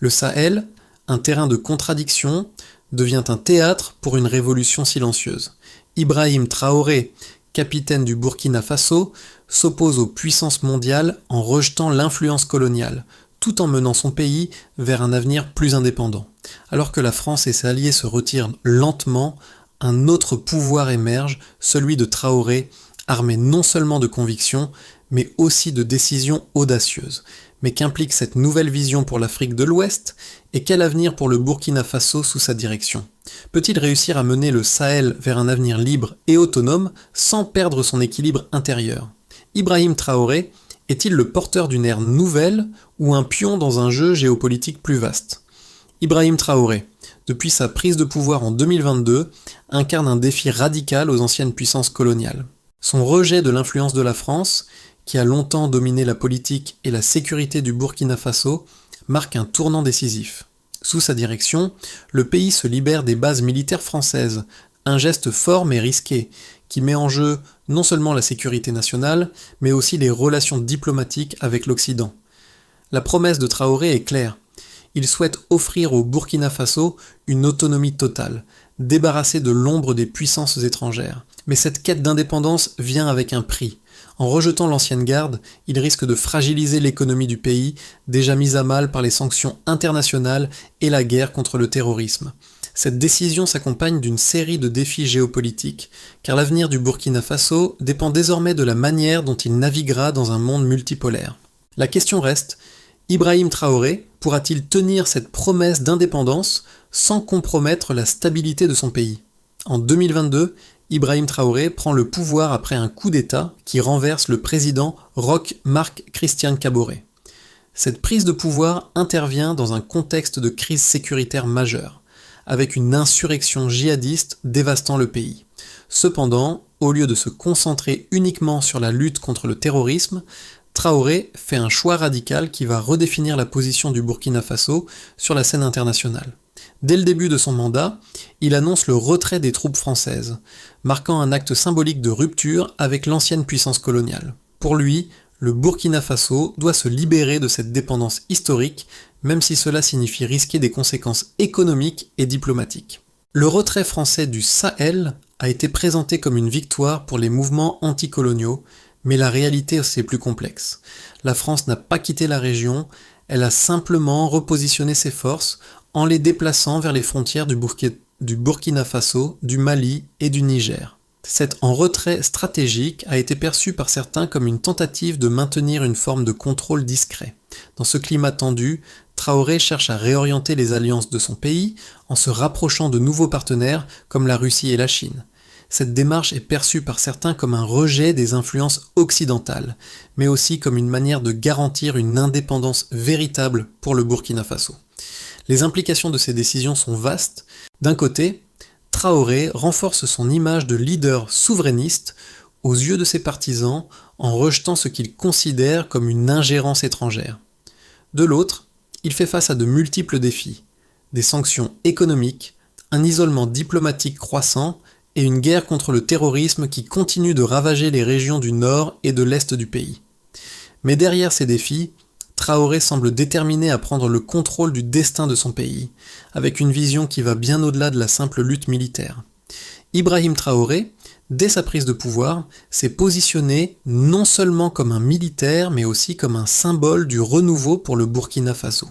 Le Sahel, un terrain de contradiction, devient un théâtre pour une révolution silencieuse. Ibrahim Traoré, capitaine du Burkina Faso, s'oppose aux puissances mondiales en rejetant l'influence coloniale, tout en menant son pays vers un avenir plus indépendant. Alors que la France et ses alliés se retirent lentement, un autre pouvoir émerge, celui de Traoré, armé non seulement de convictions, mais aussi de décisions audacieuses. Mais qu'implique cette nouvelle vision pour l'Afrique de l'Ouest, et quel avenir pour le Burkina Faso sous sa direction? Peut-il réussir à mener le Sahel vers un avenir libre et autonome sans perdre son équilibre intérieur? Ibrahim Traoré est-il le porteur d'une ère nouvelle ou un pion dans un jeu géopolitique plus vaste? Ibrahim Traoré, depuis sa prise de pouvoir en 2022, incarne un défi radical aux anciennes puissances coloniales. Son rejet de l'influence de la France, qui a longtemps dominé la politique et la sécurité du Burkina Faso, marque un tournant décisif. Sous sa direction, le pays se libère des bases militaires françaises, un geste fort mais risqué, qui met en jeu non seulement la sécurité nationale, mais aussi les relations diplomatiques avec l'Occident. La promesse de Traoré est claire. Il souhaite offrir au Burkina Faso une autonomie totale, débarrassé de l'ombre des puissances étrangères. Mais cette quête d'indépendance vient avec un prix. En rejetant l'ancienne garde, il risque de fragiliser l'économie du pays, déjà mise à mal par les sanctions internationales et la guerre contre le terrorisme. Cette décision s'accompagne d'une série de défis géopolitiques, car l'avenir du Burkina Faso dépend désormais de la manière dont il naviguera dans un monde multipolaire. La question reste, Ibrahim Traoré pourra-t-il tenir cette promesse d'indépendance sans compromettre la stabilité de son pays? En 2022, Ibrahim Traoré prend le pouvoir après un coup d'État qui renverse le président Roch Marc Christian Kaboré. Cette prise de pouvoir intervient dans un contexte de crise sécuritaire majeure, avec une insurrection djihadiste dévastant le pays. Cependant, au lieu de se concentrer uniquement sur la lutte contre le terrorisme, Traoré fait un choix radical qui va redéfinir la position du Burkina Faso sur la scène internationale. Dès le début de son mandat, il annonce le retrait des troupes françaises, marquant un acte symbolique de rupture avec l'ancienne puissance coloniale. Pour lui, le Burkina Faso doit se libérer de cette dépendance historique, même si cela signifie risquer des conséquences économiques et diplomatiques. Le retrait français du Sahel a été présenté comme une victoire pour les mouvements anticoloniaux, mais la réalité est plus complexe. La France n'a pas quitté la région, elle a simplement repositionné ses forces en les déplaçant vers les frontières du Burkina Faso, du Mali et du Niger. Cet en retrait stratégique a été perçu par certains comme une tentative de maintenir une forme de contrôle discret. Dans ce climat tendu, Traoré cherche à réorienter les alliances de son pays en se rapprochant de nouveaux partenaires comme la Russie et la Chine. Cette démarche est perçue par certains comme un rejet des influences occidentales, mais aussi comme une manière de garantir une indépendance véritable pour le Burkina Faso. Les implications de ces décisions sont vastes. D'un côté, Traoré renforce son image de leader souverainiste aux yeux de ses partisans en rejetant ce qu'il considère comme une ingérence étrangère. De l'autre, il fait face à de multiples défis, des sanctions économiques, un isolement diplomatique croissant et une guerre contre le terrorisme qui continue de ravager les régions du nord et de l'est du pays. Mais derrière ces défis, Traoré semble déterminé à prendre le contrôle du destin de son pays, avec une vision qui va bien au-delà de la simple lutte militaire. Ibrahim Traoré, dès sa prise de pouvoir, s'est positionné non seulement comme un militaire, mais aussi comme un symbole du renouveau pour le Burkina Faso.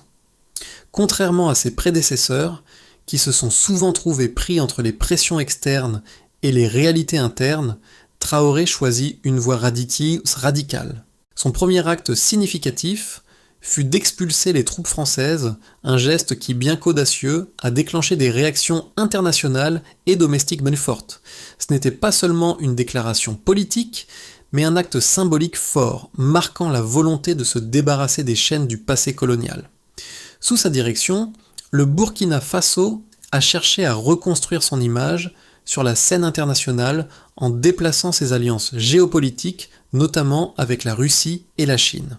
Contrairement à ses prédécesseurs, qui se sont souvent trouvés pris entre les pressions externes et les réalités internes, Traoré choisit une voie radicale. Son premier acte significatif fut d'expulser les troupes françaises, un geste qui, bien qu'audacieux, a déclenché des réactions internationales et domestiques bien fortes. Ce n'était pas seulement une déclaration politique, mais un acte symbolique fort, marquant la volonté de se débarrasser des chaînes du passé colonial. Sous sa direction, le Burkina Faso a cherché à reconstruire son image sur la scène internationale en déplaçant ses alliances géopolitiques, notamment avec la Russie et la Chine.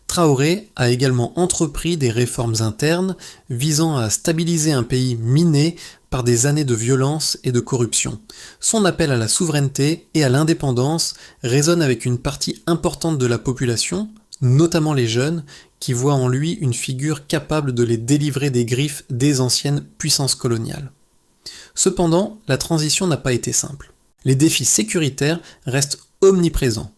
Traoré a également entrepris des réformes internes visant à stabiliser un pays miné par des années de violence et de corruption. Son appel à la souveraineté et à l'indépendance résonne avec une partie importante de la population, notamment les jeunes, qui voit en lui une figure capable de les délivrer des griffes des anciennes puissances coloniales. Cependant, la transition n'a pas été simple. Les défis sécuritaires restent omniprésents.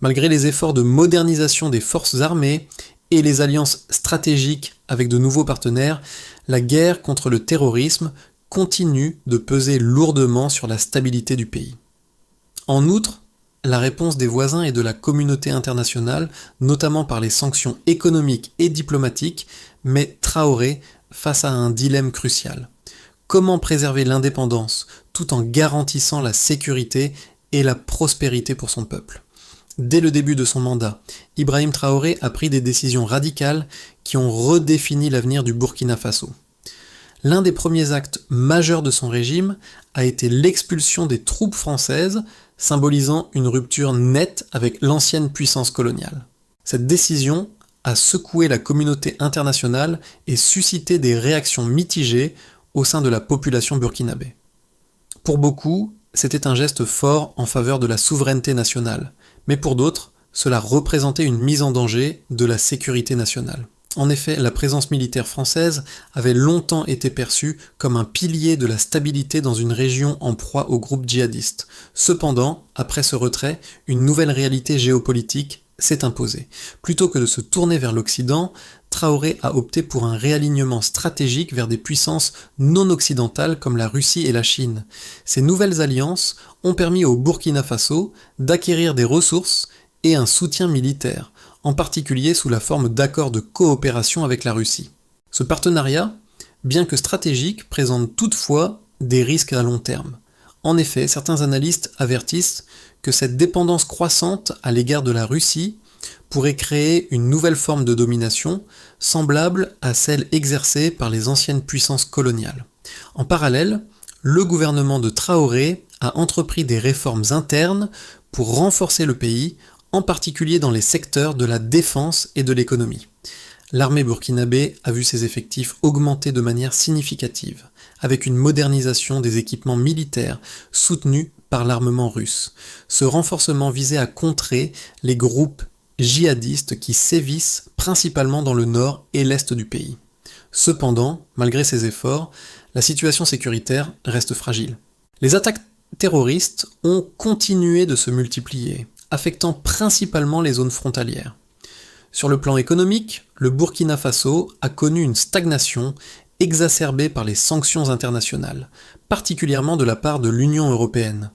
Malgré les efforts de modernisation des forces armées et les alliances stratégiques avec de nouveaux partenaires, la guerre contre le terrorisme continue de peser lourdement sur la stabilité du pays. En outre, la réponse des voisins et de la communauté internationale, notamment par les sanctions économiques et diplomatiques, met Traoré face à un dilemme crucial. Comment préserver l'indépendance tout en garantissant la sécurité et la prospérité pour son peuple ? Dès le début de son mandat, Ibrahim Traoré a pris des décisions radicales qui ont redéfini l'avenir du Burkina Faso. L'un des premiers actes majeurs de son régime a été l'expulsion des troupes françaises, symbolisant une rupture nette avec l'ancienne puissance coloniale. Cette décision a secoué la communauté internationale et suscité des réactions mitigées au sein de la population burkinabé. Pour beaucoup, c'était un geste fort en faveur de la souveraineté nationale, mais pour d'autres, cela représentait une mise en danger de la sécurité nationale. En effet, la présence militaire française avait longtemps été perçue comme un pilier de la stabilité dans une région en proie aux groupes djihadistes. Cependant, après ce retrait, une nouvelle réalité géopolitique s'est imposée. Plutôt que de se tourner vers l'Occident, Traoré a opté pour un réalignement stratégique vers des puissances non occidentales comme la Russie et la Chine. Ces nouvelles alliances ont permis au Burkina Faso d'acquérir des ressources et un soutien militaire, en particulier sous la forme d'accords de coopération avec la Russie. Ce partenariat, bien que stratégique, présente toutefois des risques à long terme. En effet, certains analystes avertissent que cette dépendance croissante à l'égard de la Russie pourrait créer une nouvelle forme de domination semblable à celle exercée par les anciennes puissances coloniales. En parallèle, le gouvernement de Traoré a entrepris des réformes internes pour renforcer le pays, en particulier dans les secteurs de la défense et de l'économie. L'armée burkinabé a vu ses effectifs augmenter de manière significative, avec une modernisation des équipements militaires soutenus par l'armement russe. Ce renforcement visait à contrer les groupes djihadistes qui sévissent principalement dans le nord et l'est du pays. Cependant, malgré ces efforts, la situation sécuritaire reste fragile. Les attaques terroristes ont continué de se multiplier, affectant principalement les zones frontalières. Sur le plan économique, le Burkina Faso a connu une stagnation exacerbée par les sanctions internationales, particulièrement de la part de l'Union européenne.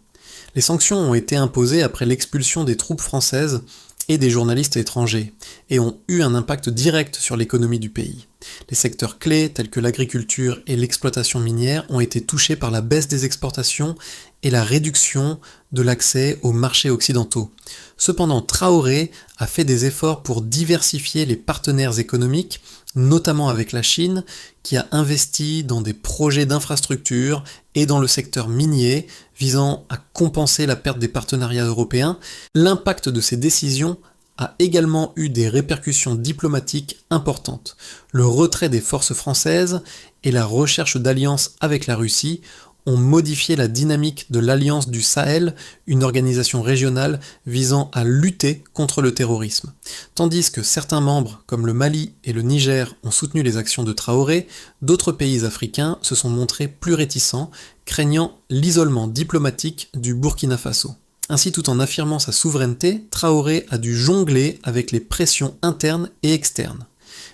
Les sanctions ont été imposées après l'expulsion des troupes françaises et des journalistes étrangers, et ont eu un impact direct sur l'économie du pays. Les secteurs clés tels que l'agriculture et l'exploitation minière ont été touchés par la baisse des exportations et la réduction de l'accès aux marchés occidentaux. Cependant, Traoré a fait des efforts pour diversifier les partenaires économiques, notamment avec la Chine, qui a investi dans des projets d'infrastructures et dans le secteur minier, visant à compenser la perte des partenariats européens. L'impact de ces décisions a également eu des répercussions diplomatiques importantes. Le retrait des forces françaises et la recherche d'alliances avec la Russie ont modifié la dynamique de l'Alliance du Sahel, une organisation régionale visant à lutter contre le terrorisme. Tandis que certains membres, comme le Mali et le Niger, ont soutenu les actions de Traoré, d'autres pays africains se sont montrés plus réticents, craignant l'isolement diplomatique du Burkina Faso. Ainsi, tout en affirmant sa souveraineté, Traoré a dû jongler avec les pressions internes et externes.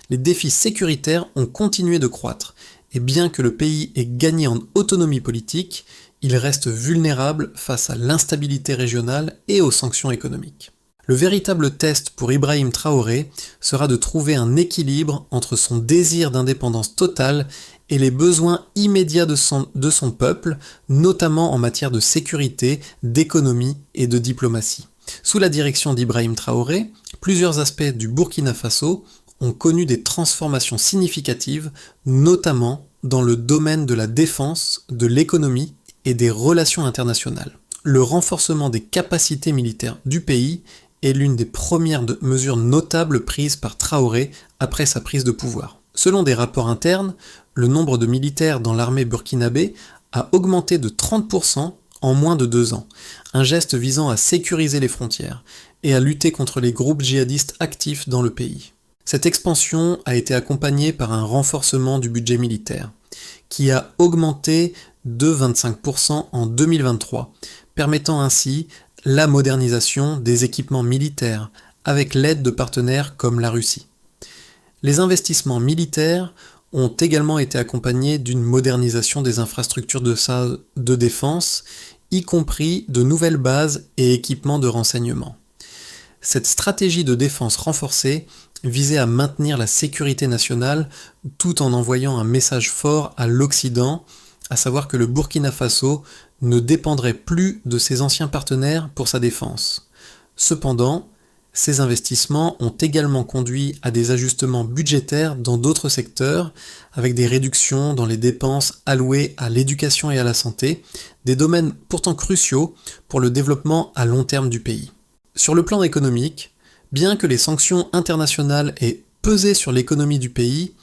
Les défis sécuritaires ont continué de croître, et bien que le pays ait gagné en autonomie politique, il reste vulnérable face à l'instabilité régionale et aux sanctions économiques. Le véritable test pour Ibrahim Traoré sera de trouver un équilibre entre son désir d'indépendance totale et les besoins immédiats de son peuple, notamment en matière de sécurité, d'économie et de diplomatie. Sous la direction d'Ibrahim Traoré, plusieurs aspects du Burkina Faso ont connu des transformations significatives, notamment dans le domaine de la défense, de l'économie et des relations internationales. Le renforcement des capacités militaires du pays est l'une des premières mesures notables prises par Traoré après sa prise de pouvoir. Selon des rapports internes, le nombre de militaires dans l'armée burkinabé a augmenté de 30% en moins de 2 ans, un geste visant à sécuriser les frontières et à lutter contre les groupes djihadistes actifs dans le pays. Cette expansion a été accompagnée par un renforcement du budget militaire, qui a augmenté de 25% en 2023, permettant ainsi la modernisation des équipements militaires, avec l'aide de partenaires comme la Russie. Les investissements militaires ont également été accompagnés d'une modernisation des infrastructures de défense, y compris de nouvelles bases et équipements de renseignement. Cette stratégie de défense renforcée visait à maintenir la sécurité nationale tout en envoyant un message fort à l'Occident, à savoir que le Burkina Faso ne dépendrait plus de ses anciens partenaires pour sa défense. Cependant, ces investissements ont également conduit à des ajustements budgétaires dans d'autres secteurs, avec des réductions dans les dépenses allouées à l'éducation et à la santé, des domaines pourtant cruciaux pour le développement à long terme du pays. Sur le plan économique, bien que les sanctions internationales aient pesé sur l'économie du pays,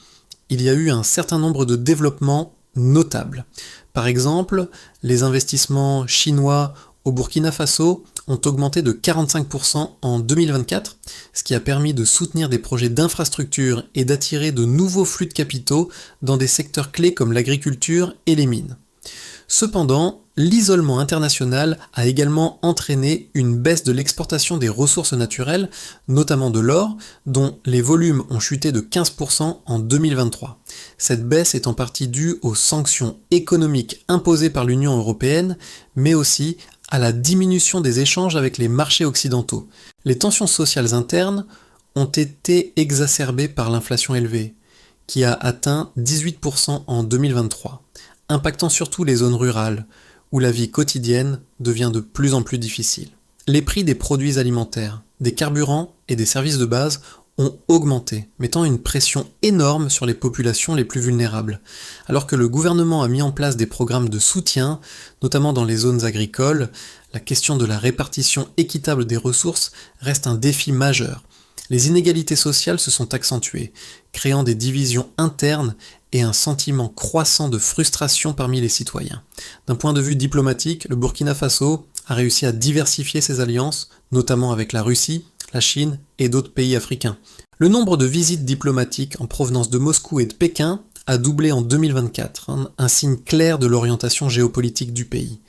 il y a eu un certain nombre de développements notables. Par exemple, les investissements chinois au Burkina Faso ont augmenté de 45% en 2024, ce qui a permis de soutenir des projets d'infrastructure et d'attirer de nouveaux flux de capitaux dans des secteurs clés comme l'agriculture et les mines. Cependant, l'isolement international a également entraîné une baisse de l'exportation des ressources naturelles, notamment de l'or, dont les volumes ont chuté de 15% en 2023. Cette baisse est en partie due aux sanctions économiques imposées par l'Union européenne, mais aussi à la diminution des échanges avec les marchés occidentaux. Les tensions sociales internes ont été exacerbées par l'inflation élevée, qui a atteint 18% en 2023, impactant surtout les zones rurales, où la vie quotidienne devient de plus en plus difficile. Les prix des produits alimentaires, des carburants et des services de base ont augmenté, mettant une pression énorme sur les populations les plus vulnérables. Alors que le gouvernement a mis en place des programmes de soutien, notamment dans les zones agricoles, la question de la répartition équitable des ressources reste un défi majeur. Les inégalités sociales se sont accentuées, créant des divisions internes et un sentiment croissant de frustration parmi les citoyens. D'un point de vue diplomatique, le Burkina Faso a réussi à diversifier ses alliances, notamment avec la Russie, la Chine et d'autres pays africains. Le nombre de visites diplomatiques en provenance de Moscou et de Pékin a doublé en 2024, un signe clair de l'orientation géopolitique du pays.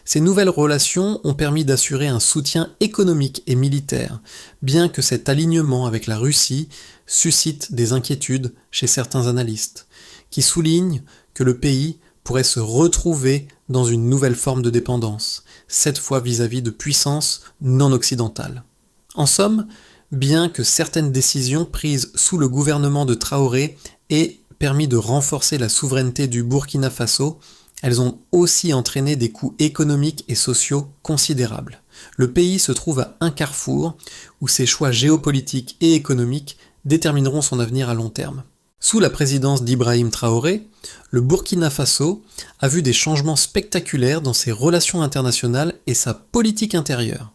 Ces nouvelles relations ont permis d'assurer un soutien économique et militaire, bien que cet alignement avec la Russie suscite des inquiétudes chez certains analystes, qui soulignent que le pays pourrait se retrouver dans une nouvelle forme de dépendance, cette fois vis-à-vis de puissances non occidentales. En somme, bien que certaines décisions prises sous le gouvernement de Traoré aient permis de renforcer la souveraineté du Burkina Faso, elles ont aussi entraîné des coûts économiques et sociaux considérables. Le pays se trouve à un carrefour où ses choix géopolitiques et économiques détermineront son avenir à long terme. Sous la présidence d'Ibrahim Traoré, le Burkina Faso a vu des changements spectaculaires dans ses relations internationales et sa politique intérieure.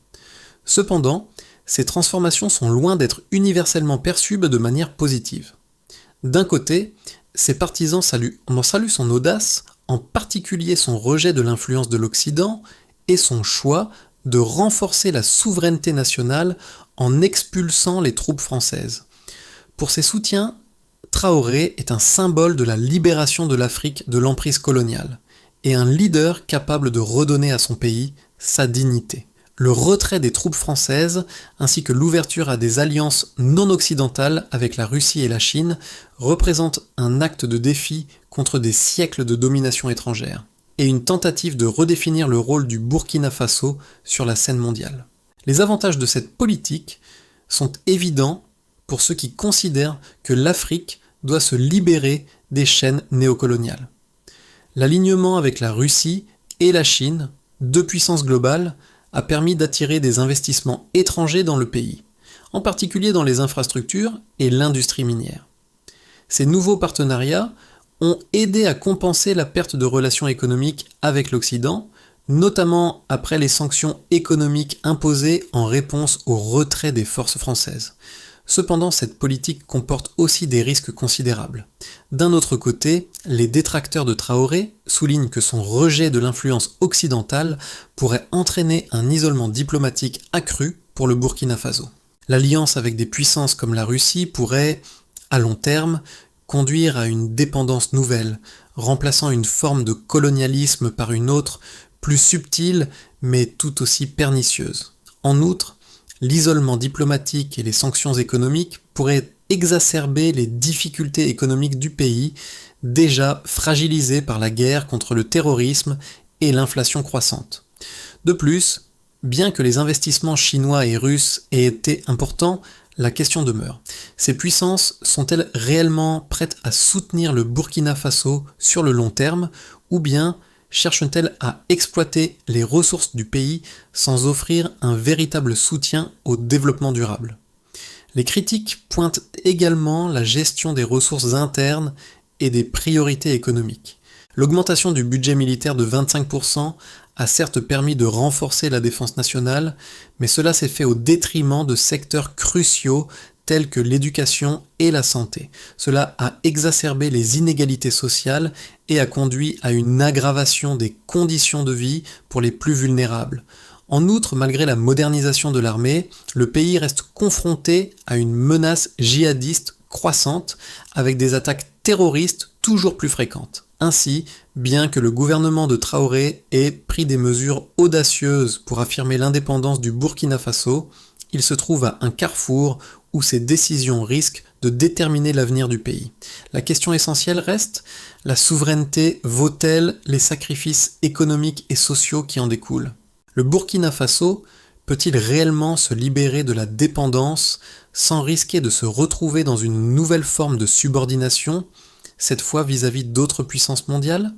Cependant, ces transformations sont loin d'être universellement perçues de manière positive. D'un côté, ses partisans saluent son audace, en particulier son rejet de l'influence de l'Occident et son choix de renforcer la souveraineté nationale en expulsant les troupes françaises. Pour ses soutiens, Traoré est un symbole de la libération de l'Afrique de l'emprise coloniale et un leader capable de redonner à son pays sa dignité. Le retrait des troupes françaises, ainsi que l'ouverture à des alliances non occidentales avec la Russie et la Chine, représentent un acte de défi contre des siècles de domination étrangère, et une tentative de redéfinir le rôle du Burkina Faso sur la scène mondiale. Les avantages de cette politique sont évidents pour ceux qui considèrent que l'Afrique doit se libérer des chaînes néocoloniales. L'alignement avec la Russie et la Chine, deux puissances globales, a permis d'attirer des investissements étrangers dans le pays, en particulier dans les infrastructures et l'industrie minière. Ces nouveaux partenariats ont aidé à compenser la perte de relations économiques avec l'Occident, notamment après les sanctions économiques imposées en réponse au retrait des forces françaises. Cependant, cette politique comporte aussi des risques considérables. D'un autre côté, les détracteurs de Traoré soulignent que son rejet de l'influence occidentale pourrait entraîner un isolement diplomatique accru pour le Burkina Faso. L'alliance avec des puissances comme la Russie pourrait, à long terme, conduire à une dépendance nouvelle, remplaçant une forme de colonialisme par une autre, plus subtile mais tout aussi pernicieuse. En outre, l'isolement diplomatique et les sanctions économiques pourraient exacerber les difficultés économiques du pays, déjà fragilisé par la guerre contre le terrorisme et l'inflation croissante. De plus, bien que les investissements chinois et russes aient été importants, la question demeure. Ces puissances sont-elles réellement prêtes à soutenir le Burkina Faso sur le long terme, ou bien cherchent-elles à exploiter les ressources du pays sans offrir un véritable soutien au développement durable? Les critiques pointent également la gestion des ressources internes et des priorités économiques. L'augmentation du budget militaire de 25% a certes permis de renforcer la défense nationale, mais cela s'est fait au détriment de secteurs cruciaux tels que l'éducation et la santé. Cela a exacerbé les inégalités sociales et a conduit à une aggravation des conditions de vie pour les plus vulnérables. En outre, malgré la modernisation de l'armée, le pays reste confronté à une menace djihadiste croissante avec des attaques terroristes toujours plus fréquentes. Ainsi, bien que le gouvernement de Traoré ait pris des mesures audacieuses pour affirmer l'indépendance du Burkina Faso, il se trouve à un carrefour où ces décisions risquent de déterminer l'avenir du pays. La question essentielle reste: la souveraineté vaut-elle les sacrifices économiques et sociaux qui en découlent? Le Burkina Faso peut-il réellement se libérer de la dépendance sans risquer de se retrouver dans une nouvelle forme de subordination, cette fois vis-à-vis d'autres puissances mondiales?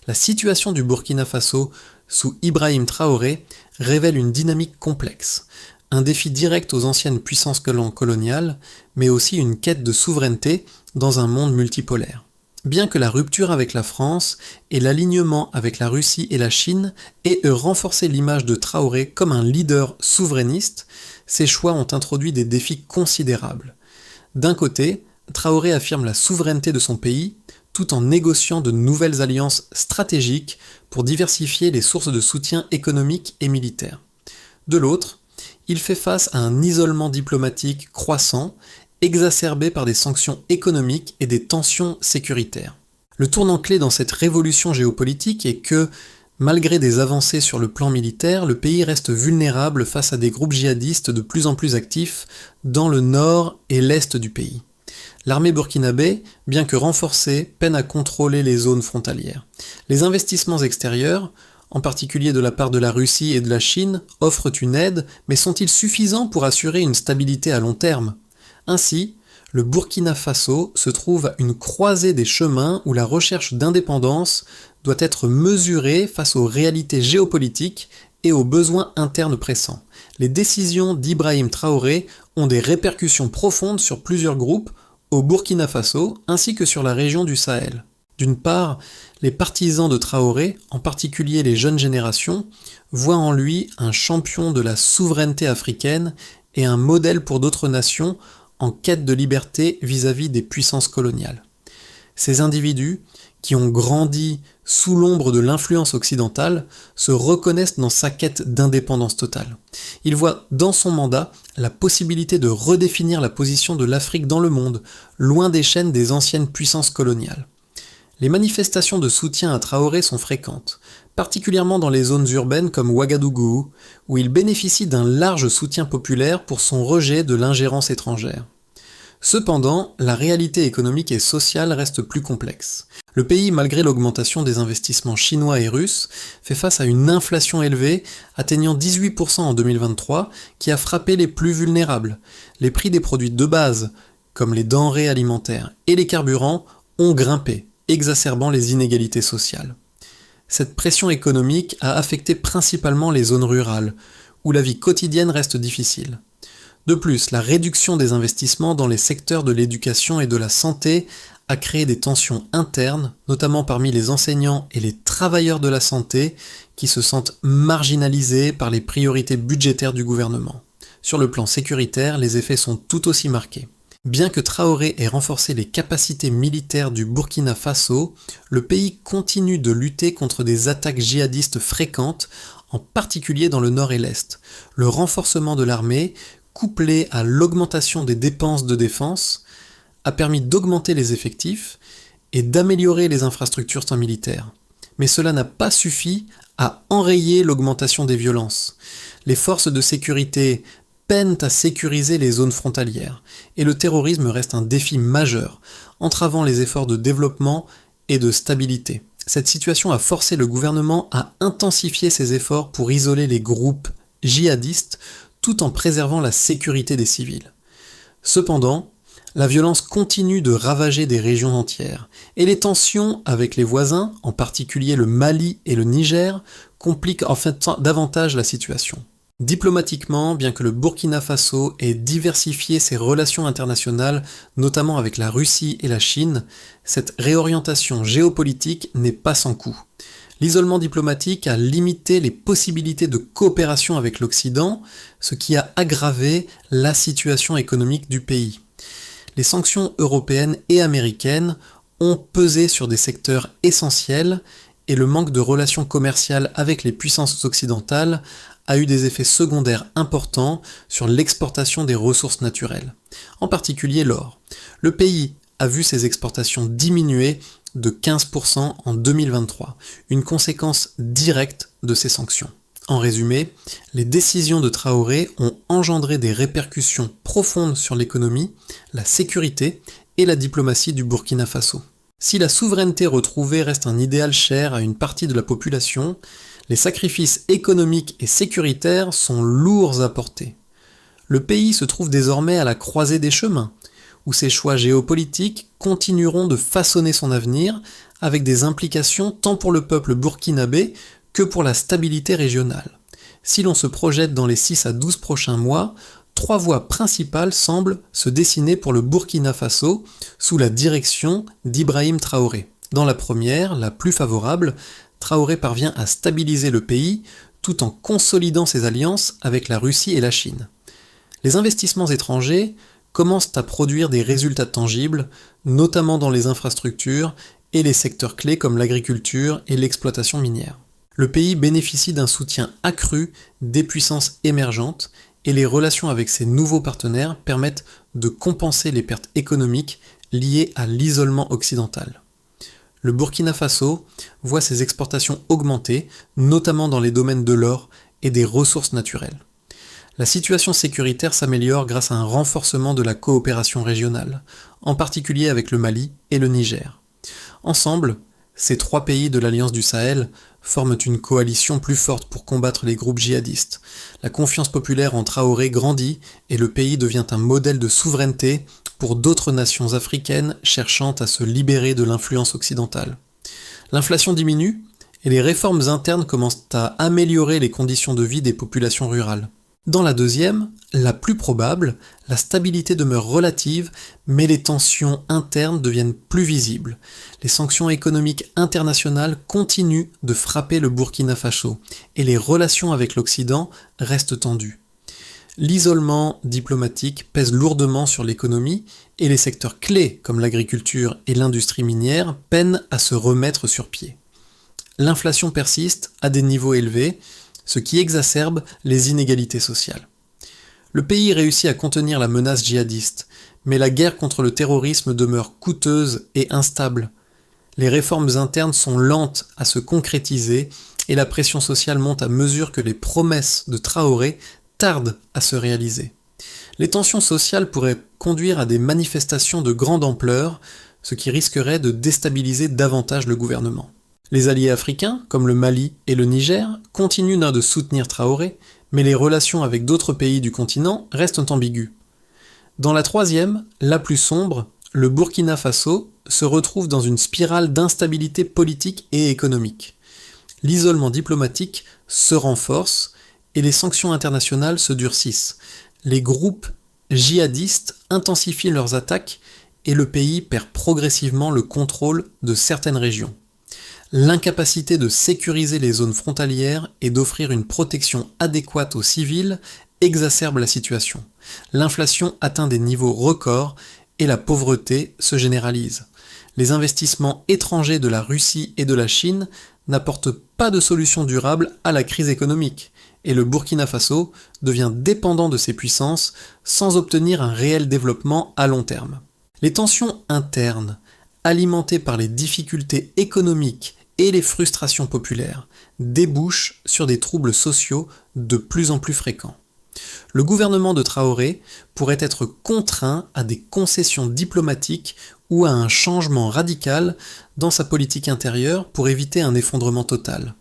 La situation du Burkina Faso sous Ibrahim Traoré révèle une dynamique complexe, un défi direct aux anciennes puissances coloniales, mais aussi une quête de souveraineté dans un monde multipolaire. Bien que la rupture avec la France et l'alignement avec la Russie et la Chine aient renforcé l'image de Traoré comme un leader souverainiste, ces choix ont introduit des défis considérables. D'un côté, Traoré affirme la souveraineté de son pays tout en négociant de nouvelles alliances stratégiques pour diversifier les sources de soutien économique et militaire. De l'autre, il fait face à un isolement diplomatique croissant, exacerbé par des sanctions économiques et des tensions sécuritaires. Le tournant clé dans cette révolution géopolitique est que, malgré des avancées sur le plan militaire, le pays reste vulnérable face à des groupes djihadistes de plus en plus actifs dans le nord et l'est du pays. L'armée burkinabé, bien que renforcée, peine à contrôler les zones frontalières. Les investissements extérieurs, en particulier de la part de la Russie et de la Chine, offrent une aide, mais sont-ils suffisants pour assurer une stabilité à long terme? Ainsi, le Burkina Faso se trouve à une croisée des chemins où la recherche d'indépendance doit être mesurée face aux réalités géopolitiques et aux besoins internes pressants. Les décisions d'Ibrahim Traoré ont des répercussions profondes sur plusieurs groupes, au Burkina Faso ainsi que sur la région du Sahel. D'une part, les partisans de Traoré, en particulier les jeunes générations, voient en lui un champion de la souveraineté africaine et un modèle pour d'autres nations en quête de liberté vis-à-vis des puissances coloniales. Ces individus, qui ont grandi sous l'ombre de l'influence occidentale, se reconnaissent dans sa quête d'indépendance totale. Ils voient dans son mandat la possibilité de redéfinir la position de l'Afrique dans le monde, loin des chaînes des anciennes puissances coloniales. Les manifestations de soutien à Traoré sont fréquentes, particulièrement dans les zones urbaines comme Ouagadougou, où il bénéficie d'un large soutien populaire pour son rejet de l'ingérence étrangère. Cependant, la réalité économique et sociale reste plus complexe. Le pays, malgré l'augmentation des investissements chinois et russes, fait face à une inflation élevée, atteignant 18% en 2023, qui a frappé les plus vulnérables. Les prix des produits de base, comme les denrées alimentaires et les carburants, ont grimpé, exacerbant les inégalités sociales. Cette pression économique a affecté principalement les zones rurales, où la vie quotidienne reste difficile. De plus, la réduction des investissements dans les secteurs de l'éducation et de la santé a créé des tensions internes, notamment parmi les enseignants et les travailleurs de la santé, qui se sentent marginalisés par les priorités budgétaires du gouvernement. Sur le plan sécuritaire, les effets sont tout aussi marqués. Bien que Traoré ait renforcé les capacités militaires du Burkina Faso, le pays continue de lutter contre des attaques djihadistes fréquentes, en particulier dans le nord et l'est. Le renforcement de l'armée, couplée à l'augmentation des dépenses de défense, a permis d'augmenter les effectifs et d'améliorer les infrastructures militaires. Mais cela n'a pas suffi à enrayer l'augmentation des violences. Les forces de sécurité peinent à sécuriser les zones frontalières, et le terrorisme reste un défi majeur, entravant les efforts de développement et de stabilité. Cette situation a forcé le gouvernement à intensifier ses efforts pour isoler les groupes djihadistes tout en préservant la sécurité des civils. Cependant, la violence continue de ravager des régions entières, et les tensions avec les voisins, en particulier le Mali et le Niger, compliquent en fait davantage la situation. Diplomatiquement, bien que le Burkina Faso ait diversifié ses relations internationales, notamment avec la Russie et la Chine, cette réorientation géopolitique n'est pas sans coût. L'isolement diplomatique a limité les possibilités de coopération avec l'Occident, ce qui a aggravé la situation économique du pays. Les sanctions européennes et américaines ont pesé sur des secteurs essentiels et le manque de relations commerciales avec les puissances occidentales a eu des effets secondaires importants sur l'exportation des ressources naturelles, en particulier l'or. Le pays a vu ses exportations diminuer de 15% en 2023, une conséquence directe de ces sanctions. En résumé, les décisions de Traoré ont engendré des répercussions profondes sur l'économie, la sécurité et la diplomatie du Burkina Faso. Si la souveraineté retrouvée reste un idéal cher à une partie de la population, les sacrifices économiques et sécuritaires sont lourds à porter. Le pays se trouve désormais à la croisée des chemins, où ses choix géopolitiques continueront de façonner son avenir avec des implications tant pour le peuple burkinabé que pour la stabilité régionale. Si l'on se projette dans les 6 à 12 prochains mois, 3 voies principales semblent se dessiner pour le Burkina Faso sous la direction d'Ibrahim Traoré. Dans la première, la plus favorable, Traoré parvient à stabiliser le pays tout en consolidant ses alliances avec la Russie et la Chine. Les investissements étrangers commencent à produire des résultats tangibles, notamment dans les infrastructures et les secteurs clés comme l'agriculture et l'exploitation minière. Le pays bénéficie d'un soutien accru des puissances émergentes et les relations avec ses nouveaux partenaires permettent de compenser les pertes économiques liées à l'isolement occidental. Le Burkina Faso voit ses exportations augmenter, notamment dans les domaines de l'or et des ressources naturelles. La situation sécuritaire s'améliore grâce à un renforcement de la coopération régionale, en particulier avec le Mali et le Niger. Ensemble, ces 3 pays de l'Alliance du Sahel forment une coalition plus forte pour combattre les groupes djihadistes. La confiance populaire en Traoré grandit et le pays devient un modèle de souveraineté pour d'autres nations africaines cherchant à se libérer de l'influence occidentale. L'inflation diminue et les réformes internes commencent à améliorer les conditions de vie des populations rurales. Dans la deuxième, la plus probable, la stabilité demeure relative, mais les tensions internes deviennent plus visibles. Les sanctions économiques internationales continuent de frapper le Burkina Faso, et les relations avec l'Occident restent tendues. L'isolement diplomatique pèse lourdement sur l'économie, et les secteurs clés comme l'agriculture et l'industrie minière peinent à se remettre sur pied. L'inflation persiste à des niveaux élevés, ce qui exacerbe les inégalités sociales. Le pays réussit à contenir la menace djihadiste, mais la guerre contre le terrorisme demeure coûteuse et instable. Les réformes internes sont lentes à se concrétiser et la pression sociale monte à mesure que les promesses de Traoré tardent à se réaliser. Les tensions sociales pourraient conduire à des manifestations de grande ampleur, ce qui risquerait de déstabiliser davantage le gouvernement. Les alliés africains, comme le Mali et le Niger, continuent de soutenir Traoré, mais les relations avec d'autres pays du continent restent ambiguës. Dans la troisième, la plus sombre, le Burkina Faso se retrouve dans une spirale d'instabilité politique et économique. L'isolement diplomatique se renforce et les sanctions internationales se durcissent. Les groupes djihadistes intensifient leurs attaques et le pays perd progressivement le contrôle de certaines régions. L'incapacité de sécuriser les zones frontalières et d'offrir une protection adéquate aux civils exacerbe la situation. L'inflation atteint des niveaux records et la pauvreté se généralise. Les investissements étrangers de la Russie et de la Chine n'apportent pas de solution durable à la crise économique, et le Burkina Faso devient dépendant de ces puissances sans obtenir un réel développement à long terme. Les tensions internes, alimentées par les difficultés économiques et les frustrations populaires, débouchent sur des troubles sociaux de plus en plus fréquents. Le gouvernement de Traoré pourrait être contraint à des concessions diplomatiques ou à un changement radical dans sa politique intérieure pour éviter un effondrement total.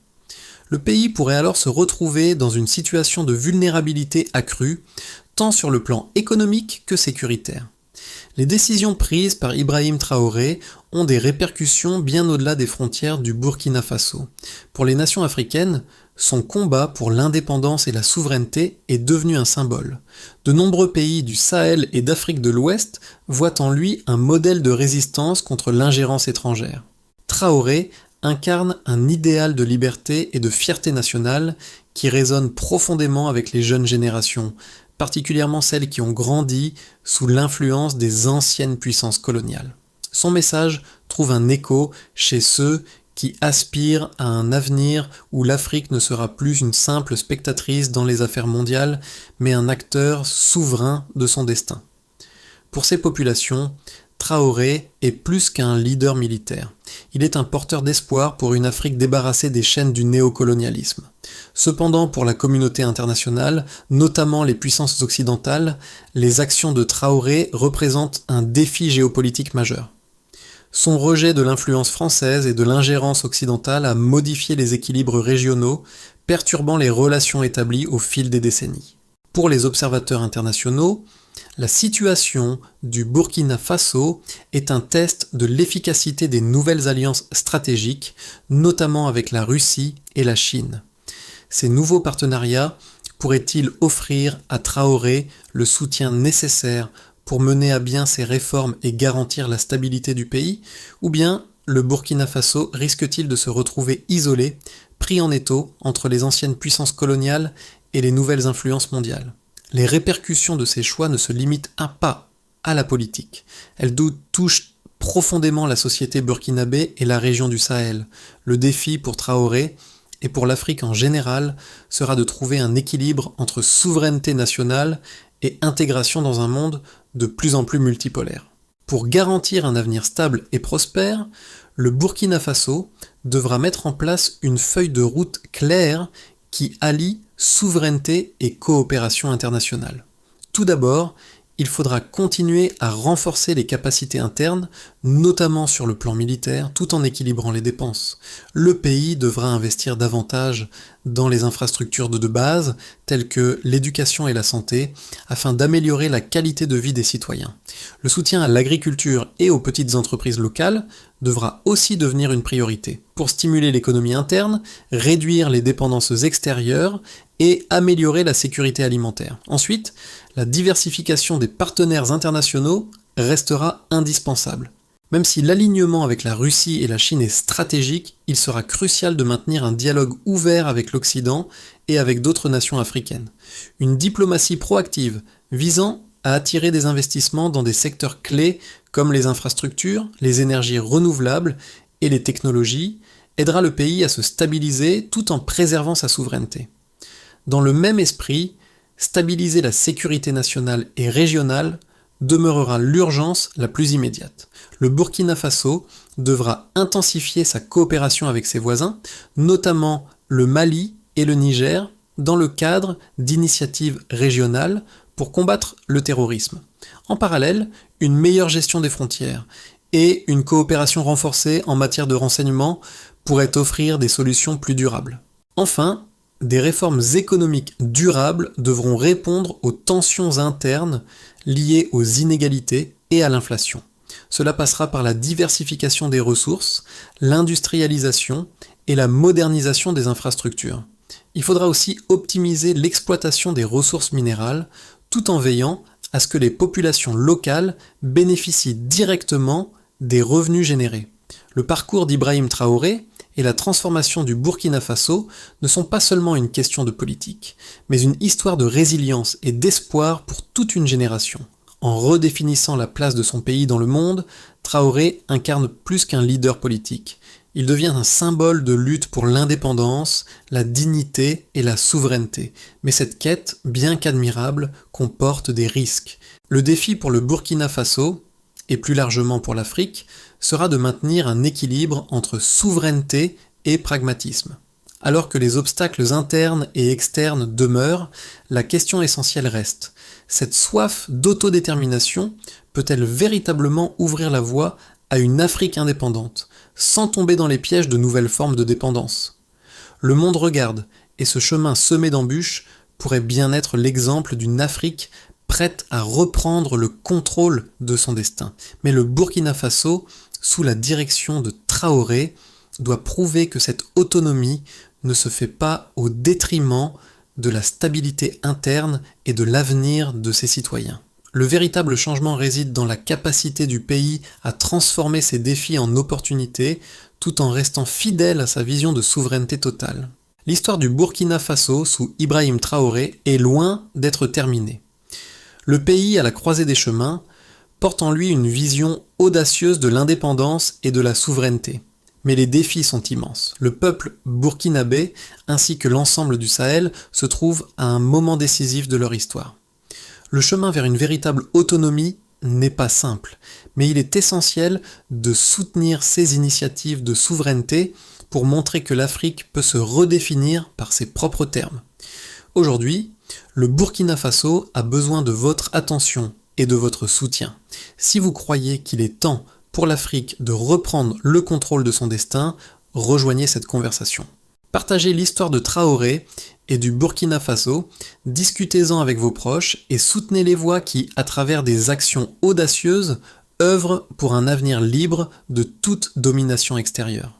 Le pays pourrait alors se retrouver dans une situation de vulnérabilité accrue, tant sur le plan économique que sécuritaire. Les décisions prises par Ibrahim Traoré ont des répercussions bien au-delà des frontières du Burkina Faso. Pour les nations africaines, son combat pour l'indépendance et la souveraineté est devenu un symbole. De nombreux pays du Sahel et d'Afrique de l'Ouest voient en lui un modèle de résistance contre l'ingérence étrangère. Traoré incarne un idéal de liberté et de fierté nationale qui résonne profondément avec les jeunes générations, particulièrement celles qui ont grandi sous l'influence des anciennes puissances coloniales. Son message trouve un écho chez ceux qui aspirent à un avenir où l'Afrique ne sera plus une simple spectatrice dans les affaires mondiales, mais un acteur souverain de son destin. Pour ces populations, Traoré est plus qu'un leader militaire. Il est un porteur d'espoir pour une Afrique débarrassée des chaînes du néocolonialisme. Cependant, pour la communauté internationale, notamment les puissances occidentales, les actions de Traoré représentent un défi géopolitique majeur. Son rejet de l'influence française et de l'ingérence occidentale a modifié les équilibres régionaux, perturbant les relations établies au fil des décennies. Pour les observateurs internationaux, la situation du Burkina Faso est un test de l'efficacité des nouvelles alliances stratégiques, notamment avec la Russie et la Chine. Ces nouveaux partenariats pourraient-ils offrir à Traoré le soutien nécessaire pour mener à bien ses réformes et garantir la stabilité du pays, ou bien le Burkina Faso risque-t-il de se retrouver isolé, pris en étau entre les anciennes puissances coloniales et les nouvelles influences mondiales? Les répercussions de ces choix ne se limitent pas à la politique. Elles touchent profondément la société burkinabé et la région du Sahel. Le défi pour Traoré et pour l'Afrique en général sera de trouver un équilibre entre souveraineté nationale et intégration dans un monde de plus en plus multipolaire. Pour garantir un avenir stable et prospère, le Burkina Faso devra mettre en place une feuille de route claire qui allie souveraineté et coopération internationale. Tout d'abord, il faudra continuer à renforcer les capacités internes, notamment sur le plan militaire, tout en équilibrant les dépenses. Le pays devra investir davantage dans les infrastructures de base, telles que l'éducation et la santé, afin d'améliorer la qualité de vie des citoyens. Le soutien à l'agriculture et aux petites entreprises locales devra aussi devenir une priorité, pour stimuler l'économie interne, réduire les dépendances extérieures et améliorer la sécurité alimentaire. Ensuite, la diversification des partenaires internationaux restera indispensable. Même si l'alignement avec la Russie et la Chine est stratégique, il sera crucial de maintenir un dialogue ouvert avec l'Occident et avec d'autres nations africaines. Une diplomatie proactive visant à attirer des investissements dans des secteurs clés comme les infrastructures, les énergies renouvelables et les technologies aidera le pays à se stabiliser tout en préservant sa souveraineté. Dans le même esprit, stabiliser la sécurité nationale et régionale demeurera l'urgence la plus immédiate. Le Burkina Faso devra intensifier sa coopération avec ses voisins, notamment le Mali et le Niger, dans le cadre d'initiatives régionales pour combattre le terrorisme. En parallèle, une meilleure gestion des frontières et une coopération renforcée en matière de renseignement pourraient offrir des solutions plus durables. Enfin, des réformes économiques durables devront répondre aux tensions internes liées aux inégalités et à l'inflation. Cela passera par la diversification des ressources, l'industrialisation et la modernisation des infrastructures. Il faudra aussi optimiser l'exploitation des ressources minérales tout en veillant à ce que les populations locales bénéficient directement des revenus générés. Le parcours d'Ibrahim Traoré et la transformation du Burkina Faso ne sont pas seulement une question de politique, mais une histoire de résilience et d'espoir pour toute une génération. En redéfinissant la place de son pays dans le monde, Traoré incarne plus qu'un leader politique. Il devient un symbole de lutte pour l'indépendance, la dignité et la souveraineté. Mais cette quête, bien qu'admirable, comporte des risques. Le défi pour le Burkina Faso, et plus largement pour l'Afrique, sera de maintenir un équilibre entre souveraineté et pragmatisme. Alors que les obstacles internes et externes demeurent, la question essentielle reste. Cette soif d'autodétermination peut-elle véritablement ouvrir la voie à une Afrique indépendante, sans tomber dans les pièges de nouvelles formes de dépendance? Le monde regarde, et ce chemin semé d'embûches pourrait bien être l'exemple d'une Afrique prête à reprendre le contrôle de son destin. Mais le Burkina Faso, sous la direction de Traoré, doit prouver que cette autonomie ne se fait pas au détriment de la stabilité interne et de l'avenir de ses citoyens. Le véritable changement réside dans la capacité du pays à transformer ses défis en opportunités, tout en restant fidèle à sa vision de souveraineté totale. L'histoire du Burkina Faso sous Ibrahim Traoré est loin d'être terminée. Le pays à la croisée des chemins porte en lui une vision audacieuse de l'indépendance et de la souveraineté. Mais les défis sont immenses. Le peuple burkinabé, ainsi que l'ensemble du Sahel, se trouvent à un moment décisif de leur histoire. Le chemin vers une véritable autonomie n'est pas simple, mais il est essentiel de soutenir ces initiatives de souveraineté pour montrer que l'Afrique peut se redéfinir par ses propres termes. Aujourd'hui, le Burkina Faso a besoin de votre attention et de votre soutien. Si vous croyez qu'il est temps pour l'Afrique de reprendre le contrôle de son destin, rejoignez cette conversation. Partagez l'histoire de Traoré et du Burkina Faso, discutez-en avec vos proches et soutenez les voix qui, à travers des actions audacieuses, œuvrent pour un avenir libre de toute domination extérieure.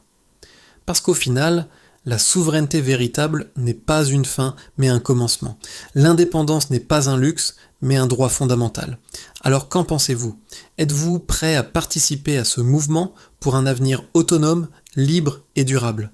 Parce qu'au final, la souveraineté véritable n'est pas une fin, mais un commencement. L'indépendance n'est pas un luxe, mais un droit fondamental. Alors qu'en pensez-vous? Êtes-vous prêt à participer à ce mouvement pour un avenir autonome, libre et durable?